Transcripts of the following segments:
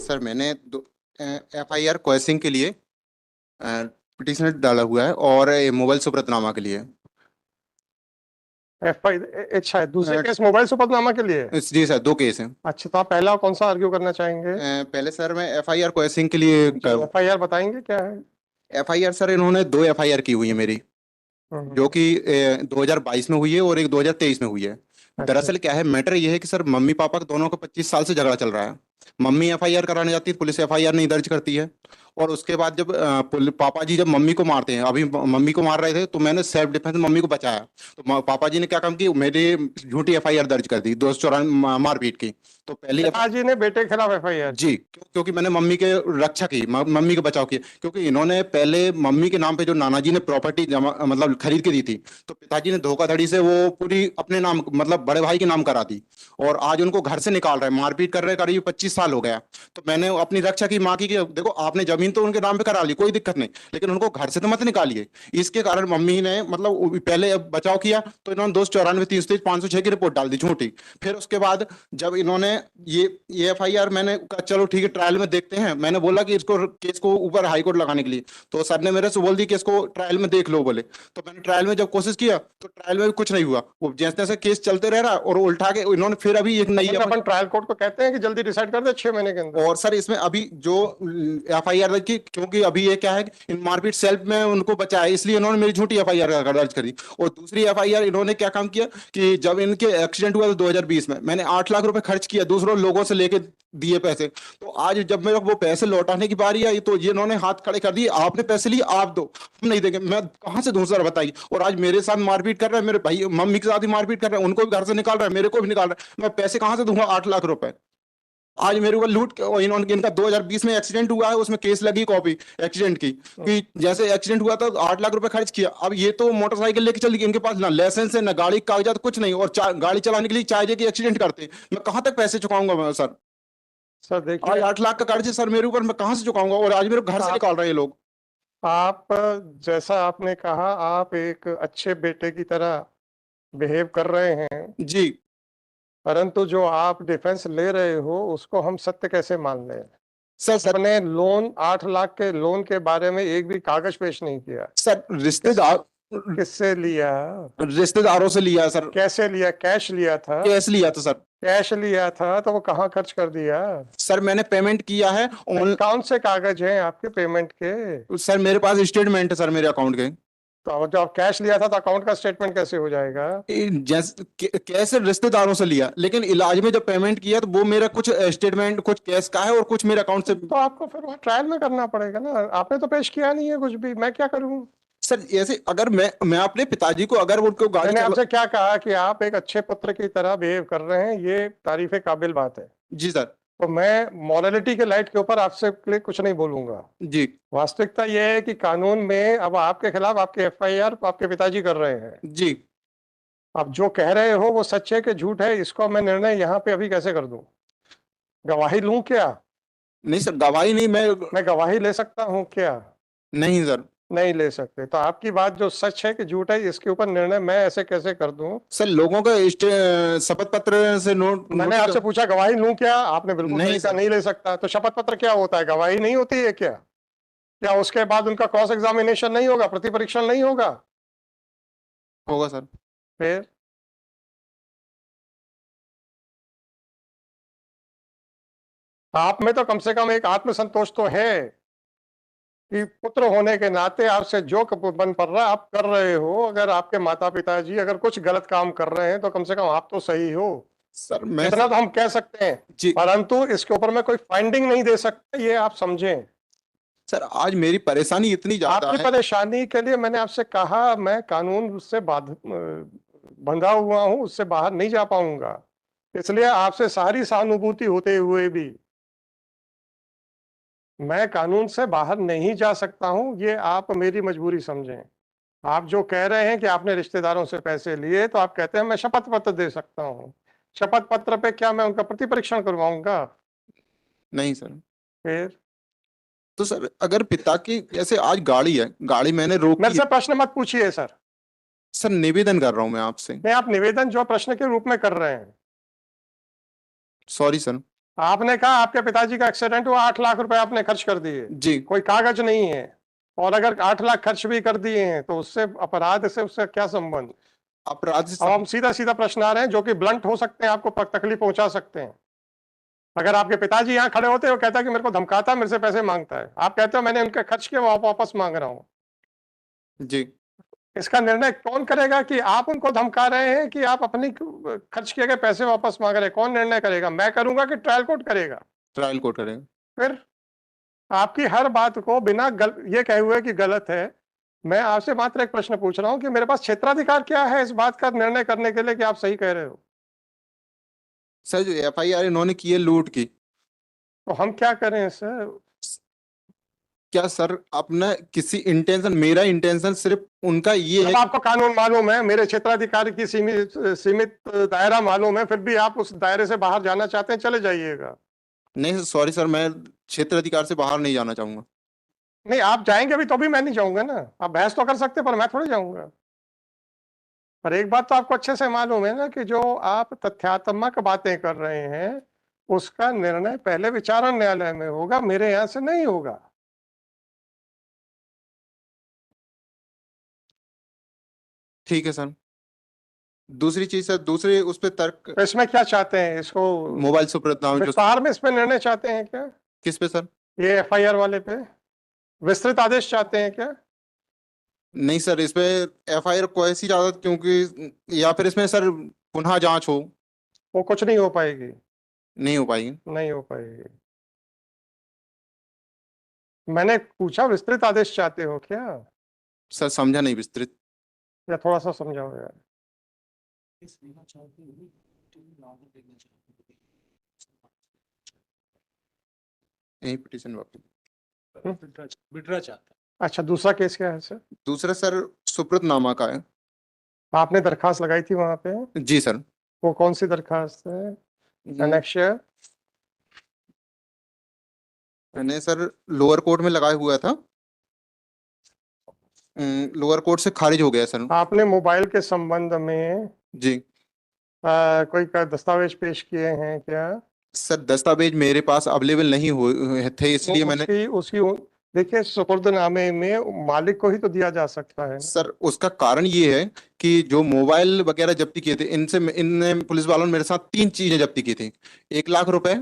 Sir मैंने FIR question के लिए पिटिशन डाला हुआ है और मोबाइल सुब्रतनामा के लिए। FI अच्छा है, दूसरे केस मोबाइल सुपरनामा के लिए है। जी सर, 2 केस हैं। अच्छा, तो आप पहला कौन सा आर्ग्यू करना चाहेंगे? पहले सर मैं FIR क्वेश्चन के लिए FIR बताएंगे क्या है? FIR सर इन्होंने 2 FIR की हुई है मेरी, जो कि 2022 में हुई है और एक 2023 में हुई है। अच्छा। दरअसल क्या है, मैटर ये है कि सर मम्मी पापा का दोनों का 25 साल से झगड़ा चल रहा है। मम्मी FIR कराने जाती है, पुलिस FIR नहीं दर्ज करती है। और उसके बाद जब पापा जी जब मम्मी को मारते हैं, अभी मम्मी को मार रहे थे तो मैंने सेल्फ डिफेंस मम्मी को बचाया। तो पापा जी ने क्या काम की, मेरी झूठी FIR दर्ज कर दी 294 मारपीट की। तो पहली पिताजी ने बेटे के खिलाफ FIR? जी, क्योंकि मैंने मम्मी के रक्षा की, मम्मी के बचाव की, क्योंकि इन्होंने पहले मम्मी के नाम पे जो नाना जी ने प्रॉपर्टी जमा मतलब खरीद के दी थी, तो पिताजी ने धोखाधड़ी से वो पूरी अपने नाम मतलब बड़े भाई के नाम करा दी। और आज उनको घर से निकाल रहे हैं, मारपीट कर रहे हैं, करीब 25 साल हो गया। तो मैंने अपनी रक्षा की, माँ की कि देखो आपने जमीन तो उनके नाम पे करा ली, कोई दिक्कत नहीं, लेकिन उनको घर से तो मत निकालिए। इसके कारण मम्मी ने मतलब पहले बचाव किया, तो इन्होंने 294 323 506 की रिपोर्ट डाल दी झूठी। फिर उसके बाद जब इन्होंने ये FIR मैंने कहा चलो ठीक है ट्रायल में देखते हैं, मैंने बोला कि इसको केस को ऊपर हाई कोर्ट लगाने के लिए, तो सर ने मेरे से बोल दी कि इसको ट्रायल में देख लो बोले। तो मैंने ट्रायल में जब कोशिश किया तो ट्रायल में भी कुछ नहीं हुआ, वो जैसे जैसे केस चलते रह रहा और उल्टा के इन्होंने फिर अभी एक नई अपन ट्रायल कोर्ट को कहते हैं कि जल्दी डिसाइड कर दे 6 महीने के अंदर। और सर इसमें अभी जो FIR की, क्योंकि अभी ये क्या है इन मारपीट सेल्फ में उनको बचाया, इसलिए इन्होंने मेरी झूठी FIR दर्ज करी। और दूसरी FIR इन्होंने क्या काम किया कि जब इनके एक्सीडेंट हुआ था 2020 में, मैंने 8 लाख रुपए खर्च किया दूसरों लोगों से लेके दिए पैसे। तो आज जब मेरे को वो पैसे लौटाने की बारी आई तो ये इन्होंने हाथ खड़े कर दिए, आपने पैसे लिए आप दो, हम नहीं देंगे। मैं कहां से दूं सर बताइए। और आज मेरे साथ मारपीट कर रहे हैं, मेरे भाई मम्मी के साथ ही मारपीट कर रहे हैं, उनको भी घर से निकाल रहे हैं, मेरे को भी निकाल रहे हैं। मैं पैसे कहां से दूंगा 8 लाख रुपए। आज मेरे ऊपर लूट और इन्होंने, इनका 2020 में एक्सीडेंट हुआ है, उसमें केस लगी कॉपी एक्सीडेंट की कि जैसे एक्सीडेंट हुआ था 8 लाख रुपए खर्च किया। अब ये तो मोटरसाइकिल लेके चल गई, इनके पास ना लाइसेंस है ना गाड़ी के कागजात कुछ नहीं, और गाड़ी चलाने के लिए चाहिए कि एक्सीडेंट करते। मैं कहां तक पैसे चुकाऊंगा मैं सर? सर आज देखिए, 8 लाख का कर्ज है सर मेरे ऊपर, मैं कहां से चुकाऊंगा? और आज मेरे को घर से निकाल रहे हैं ये लोग। आप जैसा आपने कहा, आप एक अच्छे बेटे की तरह बिहेव कर रहे हैं, जी परंतु जो आप डिफेंस ले रहे हो उसको हम सत्य कैसे मान लें? सर अपने लोन 8 लाख के लोन के बारे में एक भी कागज पेश नहीं किया। सर किससे लिया? रिश्तेदारों से लिया सर। कैसे लिया? कैश लिया था? कैश लिया था सर। कैश लिया था तो वो कहाँ खर्च कर दिया? सर मैंने पेमेंट किया है कौन से कागज हैं आपके पेमेंट के? सर मेरे पास स्टेटमेंट है सर मेरे अकाउंट के। तो जब कैश लिया था तो अकाउंट का स्टेटमेंट कैसे हो जाएगा? जैसे कैसे रिश्तेदारों से लिया, लेकिन इलाज में जब पेमेंट किया तो वो मेरा कुछ स्टेटमेंट कुछ कैश का है और कुछ मेरे अकाउंट से। तो आपको फिर वहाँ ट्रायल में करना पड़ेगा ना, आपने तो पेश किया नहीं है कुछ भी, मैं क्या करूँ? सर ऐसे अगर मैं अपने पिताजी को अगर उनको गाड़ी मैंने आपसे क्या कहा कि आप एक अच्छे पुत्र की तरह बिहेव कर रहे हैं, ये तारीफ काबिल बात है। जी सर। तो मैं मॉरलिटी के लाइट के ऊपर आपसे लिए कुछ नहीं बोलूंगा। जी वास्तविकता यह है कि कानून में अब आपके खिलाफ आपके FIR आपके पिताजी कर रहे हैं। जी आप जो कह रहे हो वो सच है कि झूठ है, इसको मैं निर्णय यहाँ पे अभी कैसे कर दूं? गवाही लूं क्या? नहीं सर, गवाही नहीं, मैं गवाही ले सकता हूं क्या? नहीं सर। नहीं ले सकते। तो आपकी बात जो सच है कि झूठ है, इसके ऊपर निर्णय मैं ऐसे कैसे कर दूं? सर लोगों का शपथ पत्र से नोट मैंने आपसे पूछा गवाही लूं क्या, आपने बिल्कुल नहीं सही कहा सर। नहीं ले सकता। तो शपथ पत्र क्या होता है? गवाही नहीं होती है क्या? क्या उसके बाद उनका क्रॉस एग्जामिनेशन नहीं होगा, प्रति परीक्षण नहीं होगा? होगा सर। फिर आप में तो कम से कम एक आत्मसंतोष तो है कि पुत्र होने के नाते आपसे जो बन पड़ रहा है आप कर रहे हो। अगर आपके माता पिताजी अगर कुछ गलत काम कर रहे हैं तो कम से कम आप तो सही हो, सर मैं इतना तो हम कह सकते हैं। जी परंतु इसके ऊपर मैं कोई फाइंडिंग नहीं दे सकता, ये आप समझें। सर, आज मेरी परेशानी इतनी ज्यादा आपकी है। परेशानी के लिए मैंने आपसे कहा, मैं कानून से बंधा हुआ हूं, उससे बाहर नहीं जा पाऊंगा। इसलिए आपसे सारी सहानुभूति होते हुए भी मैं कानून से बाहर नहीं जा सकता हूं, ये आप मेरी मजबूरी समझें। आप जो कह रहे हैं कि आपने रिश्तेदारों से पैसे लिए, तो आप कहते हैं मैं शपथ पत्र दे सकता हूं। शपथ पत्र पे क्या मैं उनका प्रति परीक्षण करवाऊंगा? नहीं सर। फिर तो सर अगर पिता की जैसे आज गाड़ी है, गाड़ी मैंने मेरे रोकी से है। प्रश्न मत पूछिए सर। सर निवेदन कर रहा हूं मैं आपसे। नहीं, आप निवेदन जो प्रश्न के रूप में कर रहे हैं। Sorry sir. आपने कहा आपके पिताजी का एक्सीडेंट हुआ, 8 लाख रुपए आपने खर्च कर दिए, जी। कोई कागज नहीं है, और अगर 8 लाख खर्च भी कर दिए हैं तो उससे अपराध से उसका क्या संबंध? अपराध से अब हम सीधा सीधा प्रश्न आ रहे हैं जो कि ब्लंट हो सकते हैं, आपको तकलीफ पहुंचा सकते हैं। अगर आपके पिताजी यहाँ खड़े होते वो कहता कि मेरे को धमकाता है, मेरे से पैसे मांगता है, आप कहते हो मैंने उनके खर्च किए, वो आप वापस मांग रहा हूँ। जी। इसका निर्णय कौन करेगा कि आप उनको धमका रहे हैं कि आप अपनी खर्च किए गए पैसे वापस मांग रहे हैं? कौन निर्णय करेगा? मैं करूंगा कि ट्रायल कोर्ट करेगा? ट्रायल कोर्ट करेंगे। फिर आपकी हर बात को बिना ये कहे हुए कि गलत है, मैं आपसे मात्र एक प्रश्न पूछ रहा हूं कि मेरे पास क्षेत्राधिकार क्या है इस बात का निर्णय करने के लिए कि आप सही कह रहे हो? सर जो एफआईआर इन्होंने की है लूट की, तो हम क्या करें सर? क्या सर अपना किसी इंटेंशन, मेरा इंटेंशन सिर्फ उनका ये है अब आपको कानून मालूम है, मेरे क्षेत्राधिकार की सीमित सीमित दायरा मालूम है, फिर भी आप उस दायरे से बाहर जाना चाहते हैं, चले जाइएगा। नहीं सॉरी सर, मैं क्षेत्र अधिकार से बाहर नहीं जाना चाहूंगा। नहीं, आप जाएंगे भी तो भी मैं नहीं जाऊंगा ना। आप बहस तो कर सकते हैं, पर मैं थोड़ी जाऊंगा। पर एक बात तो आपको अच्छे से मालूम है ना कि जो आप तथ्यात्मक बातें कर रहे हैं उसका निर्णय पहले विचारण न्यायालय में होगा, मेरे यहां से नहीं होगा। ठीक है सर। दूसरी चीज सर, दूसरे उस पे तर्क, तो इसमें क्या चाहते हैं? इसको मोबाइल सुप्रत नाम जो, विस्तार में इस पे निर्णय चाहते हैं क्या? किस पे सर? ये एफआईआर वाले पे विस्तृत आदेश चाहते हैं क्या? नहीं सर, इस पे एफआईआर को ऐसी ज्यादा क्योंकि, या फिर इसमें सर पुनः जांच हो? वो कुछ नहीं हो पाएगी। नहीं हो पाएगी। नहीं हो पाएगी। मैंने पूछा विस्तृत आदेश चाहते हो क्या, सर समझा नहीं विस्तृत। या थोड़ा सा समझाओ यार। यही पिटीशन वापस। विड्रा चाहता अच्छा, दूसरा केस क्या है सर? दूसरा सर सुप्रतनामा का है। आपने दरखास्त लगाई थी वहां पे? जी सर। वो कौन सी दरखास्त है? एनेक्शिया? मैंने सर लोअर कोर्ट में लगाया हुआ था, लोअर कोर्ट से खारिज हो गया सर। आपने मोबाइल के संबंध में जी। कोई दस्तावेज पेश किए हैं क्या? सर दस्तावेज मेरे पास अवेलेबल नहीं हुए थे, तो इसलिए मैंने, उसकी उसकी देखिए, सुपुर्दनामे में मालिक को ही तो दिया जा सकता है ना। सर उसका कारण ये है कि जो मोबाइल वगैरह जब्ती किए थे इनसे, इनने पुलिस वालों ने मेरे साथ तीन चीजें जब्ती की थी। 1 लाख रुपए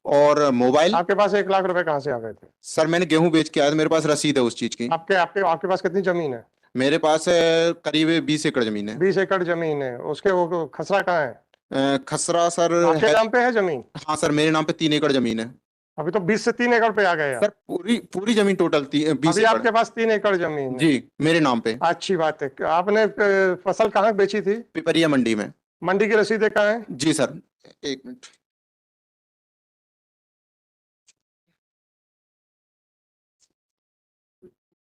और मोबाइल। आपके पास 1 लाख रुपए कहाँ से आ गए थे? सर मैंने गेहूं बेच के आया था, मेरे पास रसीद है उस चीज की। आपके आपके आपके पास कितनी जमीन है? मेरे पास करीब 20 एकड़ जमीन है। 20 एकड़ जमीन है, उसके वो खसरा कहाँ है? खसरा सर आपके है। नाम पे है जमीन? हाँ सर, मेरे नाम पे 3 एकड़ जमीन है। अभी तो 20 से 3 एकड़ पे आ गए सर आप। पूरी पूरी जमीन टोटल बीस अभी एकड़ आपके पास 3 एकड़ जमीन है। जी, मेरे नाम पे। अच्छी बात है। आपने फसल कहाँ बेची थी? पिपरिया मंडी में। मंडी की रसीदें कहाँ है? जी सर, 1 मिनट।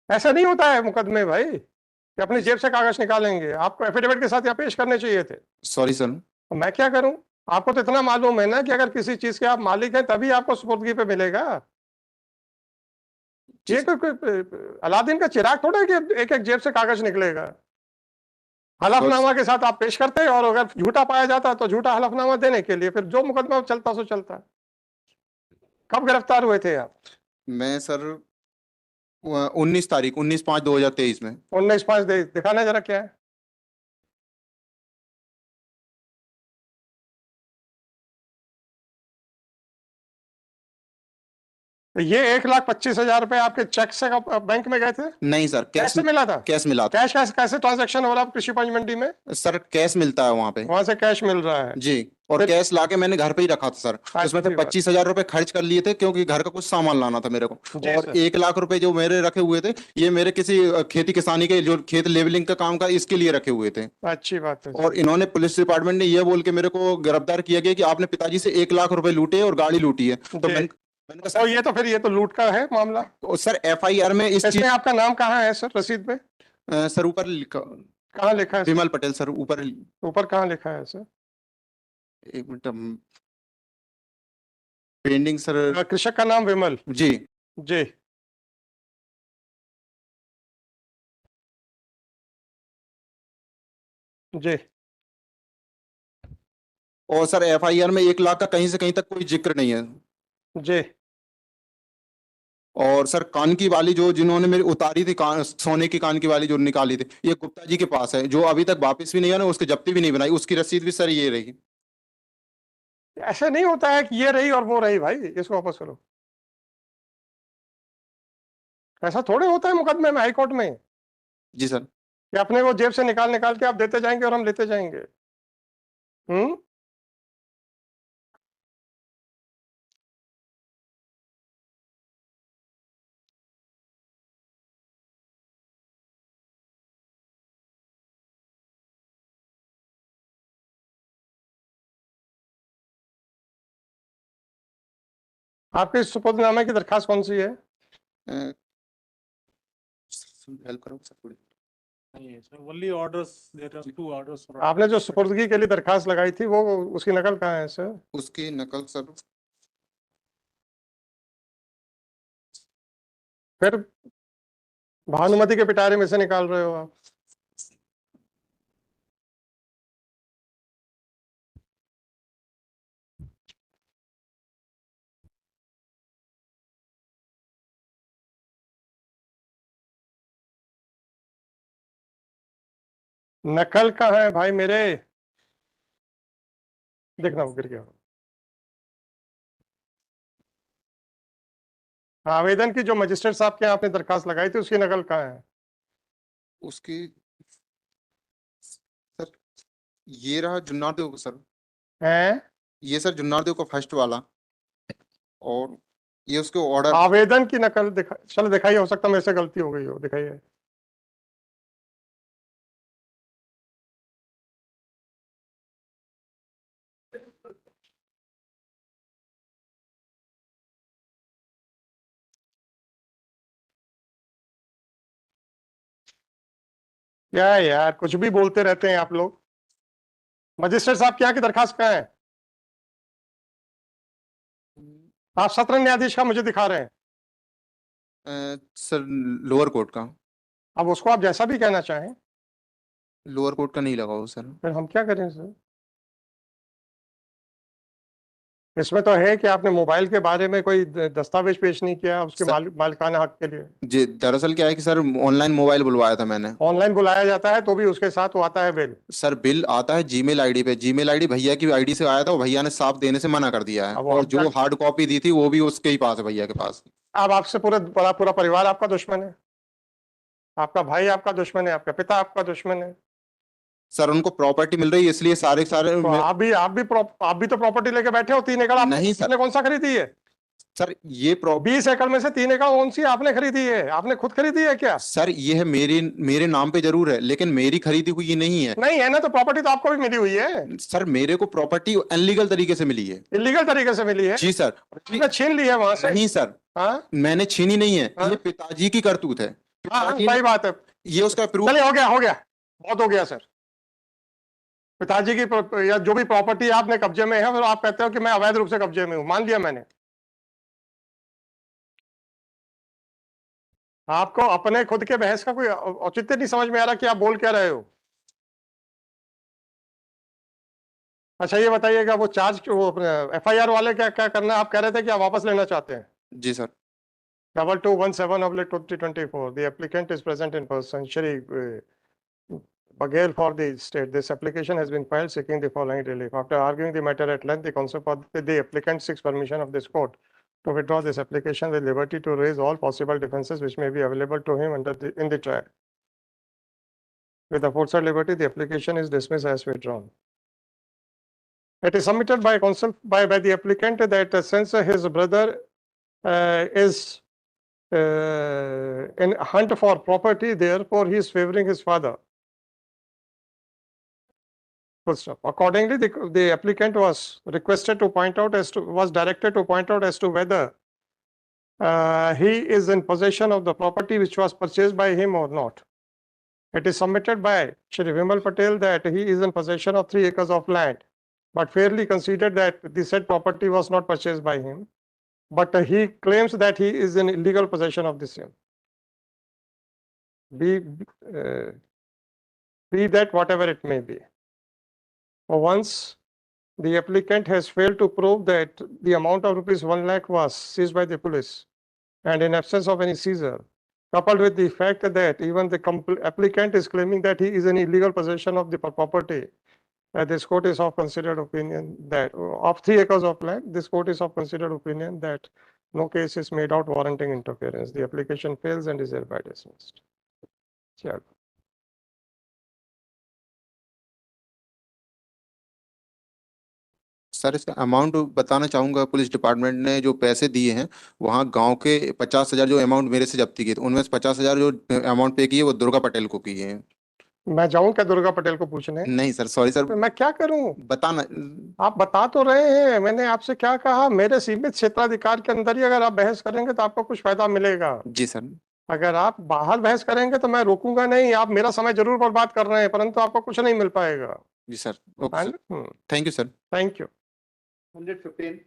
ऐसा नहीं होता है मुकदमे भाई कि अपनी जेब से कागज निकालेंगे। आपको एफिडेविट के साथ यहाँ पेश करने चाहिए थे। Sorry sir. तो मैं क्या करूं? आपको तो इतना मालूम है ना कि अगर किसी चीज के आप मालिक हैं तभी आपको सुपुर्दगी पे मिलेगा। जी ये सर। कोई अलादीन का चिराग थोड़ा है कि एक एक जेब से कागज निकलेगा। सॉरी हलफनामा के साथ आप पेश करते हैं, और अगर झूठा पाया जाता तो झूठा हलफनामा देने के लिए फिर जो मुकदमा चलता सो चलता। कब गिरफ्तार हुए थे आप? मैं सर 19 तारीख, 19/5/2023 में। 19/5 दिखाना जरा क्या है। तो ये 1,25,000 रुपए आपके चेक से बैंक में गए थे? नहीं सर, कैश। कैसे मिला था? कैश मिला था। कैश कैसे कैसे ट्रांजैक्शन हो रहा है कृषि पंच मंडी में? सर कैश मिलता है वहां पे। वहां से कैश मिल रहा है? जी। और फिर कैश लाके मैंने घर पे ही रखा था सर। उसमें से अच्छी बात। 25,000 रुपए खर्च कर लिए थे क्योंकि घर का कुछ सामान लाना था मेरे को। जी और सर। 1 लाख रुपए जो मेरे रखे हुए थे, ये मेरे किसी खेती किसानी के जो खेत लेवलिंग का काम का, इसके लिए रखे हुए थे। अच्छी बात है और सर। इन्होंने, पुलिस डिपार्टमेंट ने ये बोल के मेरे को गिरफ्तार किया गया कि आपने पिताजी से 1 लाख रुपए लूटे और गाड़ी लूटी है। तो जी। मैंने कहा तो सर, ये तो फिर ये तो लूट का है मामला। तो सर एफआईआर में इस इसमें चीज, आपका नाम कहाँ है सर रसीद पे? सर ऊपर लिखा, कहाँ लिखा है सर? विमल पटेल सर ऊपर। ऊपर कहाँ लिखा है सर? 1 minute, pending sir. कृषक का नाम विमल? जी। जी। जी। और सर एफआईआर में 1 लाख का कहीं से कहीं तक कोई जिक्र नहीं है। जी। और सर कान की वाली जो जिन्होंने मेरी उतारी थी, कान सोने की कान की वाली जो निकाली थी, ये गुप्ता जी के पास है, जो अभी तक वापस भी नहीं है ना, उसकी जब्ती भी नहीं बनाई, उसकी रसीद भी सर ये रही। ऐसे नहीं होता है कि ये रही और वो रही, भाई इसको वापस करो। ऐसा थोड़े होता है मुकदमे में, हाई कोर्ट में, जी सर। कि अपने वो जेब से निकाल निकाल के आप देते जाएंगे और हम लेते जाएंगे। हम्म। आपके सुपुर्दनामे की दरखास्त कौन सी है? हेल्प करो सर थोड़ी। नहीं sir, only orders, there are 2 orders for. आपने जो सुपुर्दगी के लिए दरखास्त लगाई थी वो, उसकी नकल कहाँ है सर? उसकी नकल सर फिर भानुमति के पिटारे में से निकाल रहे हो आप? नकल कहाँ है भाई मेरे? देखना वो गिर गया। आवेदन की जो मजिस्ट्रेट साहब के यहाँ आपने दरखास्त लगाई थी उसकी नकल कहाँ है? उसकी सर ये रहा जुन्नार देव का सर, हैं? ये सर जुन्नार देव का फर्स्ट वाला, और ये उसके ऑर्डर। आवेदन की नकल दिखा, चलो दिखाइए, हो सकता है मेरे से गलती हो गई हो, दिखाइए। क्या है यार, कुछ भी बोलते रहते हैं आप लोग। मजिस्ट्रेट साहब के यहाँ की दरखास्त कहाँ है? आप सत्र न्यायाधीश का मुझे दिखा रहे हैं। सर लोअर कोर्ट का। अब उसको आप जैसा भी कहना चाहें, लोअर कोर्ट का नहीं लगा वो सर। फिर हम क्या करें सर? इसमें तो है कि आपने मोबाइल के बारे में कोई दस्तावेज पेश नहीं किया उसके मालिकाना हक के लिए। जी दरअसल क्या है कि सर ऑनलाइन मोबाइल बुलवाया था मैंने। ऑनलाइन बुलाया जाता है तो भी उसके साथ वो आता है बिल। सर बिल आता है जीमेल आईडी पे, जीमेल आईडी भैया की आईडी से आया था, वो भैया ने साफ देने से मना कर दिया है, अब वो और हम जो क्या- हार्ड कॉपी दी थी वो भी उसके ही पास है, भैया के पास। अब आपसे पूरा पूरा पूरा परिवार आपका दुश्मन है, आपका भाई आपका दुश्मन है, आपका पिता आपका दुश्मन है। सर उनको प्रॉपर्टी मिल रही है इसलिए सारे सारे तो आप भी तो प्रॉपर्टी लेके बैठे हो। 3 एकड़ नहीं सर। आपने कौन सा खरीदी है? सर ये 20 एकड़ में से 3 एकड़ कौन सी आपने खरीदी है? आपने खुद खरीदी है क्या? सर ये है मेरे मेरे नाम पे जरूर है, लेकिन मेरी खरीदी हुई नहीं है। नहीं है ना, तो प्रॉपर्टी तो आपको भी मिली हुई है। सर मेरे को प्रॉपर्टी अनलीगल तरीके से मिली है। इलीगल तरीके से मिली है? जी सर। आपने छीन ली है वहां से? नहीं सर, हाँ मैंने छीनी नहीं है, हाँ? ये पिताजी की करतूत है। हाँ पिताजी सही ने बात है। ये उसका प्रूफ। चलिए, हो गया, बहुत हो गया सर। पिताजी की या जो भी प्रॉपर्टी आपने कब्जे में है, फिर आप कहते हो कि मैं अवैध रूप से कब्जे में हूं, मान लिया मैंने। आपको अपने खुद के बहस का कोई औचित्य नहीं समझ में आ रहा कि आप बोल क्या रहे हो। अच्छा ये बताइएगा, वो चार्ज वो एफआईआर वाले क्या क्या करना है? आप कह रहे थे कि आप वापस लेना चाहते हैं। जी sir. 2217/2024 the applicant is present in person, Shri Baghel for the state. This application has been filed seeking the following relief. After arguing the matter at length, the counsel for the applicant seeks permission of this court to withdraw this application with liberty to raise all possible defenses which may be available to him in the trial. With the aforesaid liberty, the application is dismissed as withdrawn. It is submitted by counsel by the applicant that since his brother is in hunt for property, therefore he is favoring his father. Full stop. Accordingly, the applicant was requested to point out was directed to point out as to whether he is in possession of the property which was purchased by him or not. It is submitted by Shri Vimal Patel that he is in possession of 3 acres of land, but fairly conceded that the said property was not purchased by him, but he claims that he is in illegal possession of the same. Be that whatever it may be. For once, The applicant has failed to prove that the amount of rupees 1 lakh was seized by the police, and in absence of any seizure, coupled with the fact that even the applicant is claiming that he is in illegal possession of the property, this court is of considered opinion that of 3 acres of land, this court is of considered opinion that no case is made out warranting interference. The application fails and is hereby dismissed. चलो। Sir इसका amount बताना चाहूंगा। Police department ने जो पैसे दिए हैं वहाँ गांव के 50,000 जो अमाउंट मेरे से जब्ती की थी उनमें से 50,000 जो अमाउंट पे किए वो दुर्गा पटेल को किए हैं। मैं जाऊं क्या दुर्गा पटेल को पूछने? नहीं सर, सॉरी सर, मैं क्या करूं? बताना। आप बता तो रहे हैं, मैंने आपसे क्या कहा, मेरे सीमित क्षेत्राधिकार के अंदर ही अगर आप बहस करेंगे तो आपको कुछ फायदा मिलेगा। जी सर। अगर आप बाहर बहस करेंगे तो मैं रोकूंगा नहीं। आप मेरा समय जरूर बर्बाद कर रहे हैं परंतु आपको कुछ नहीं मिल पाएगा। जी sir, okay sir, thank you sir. Thank you. 115.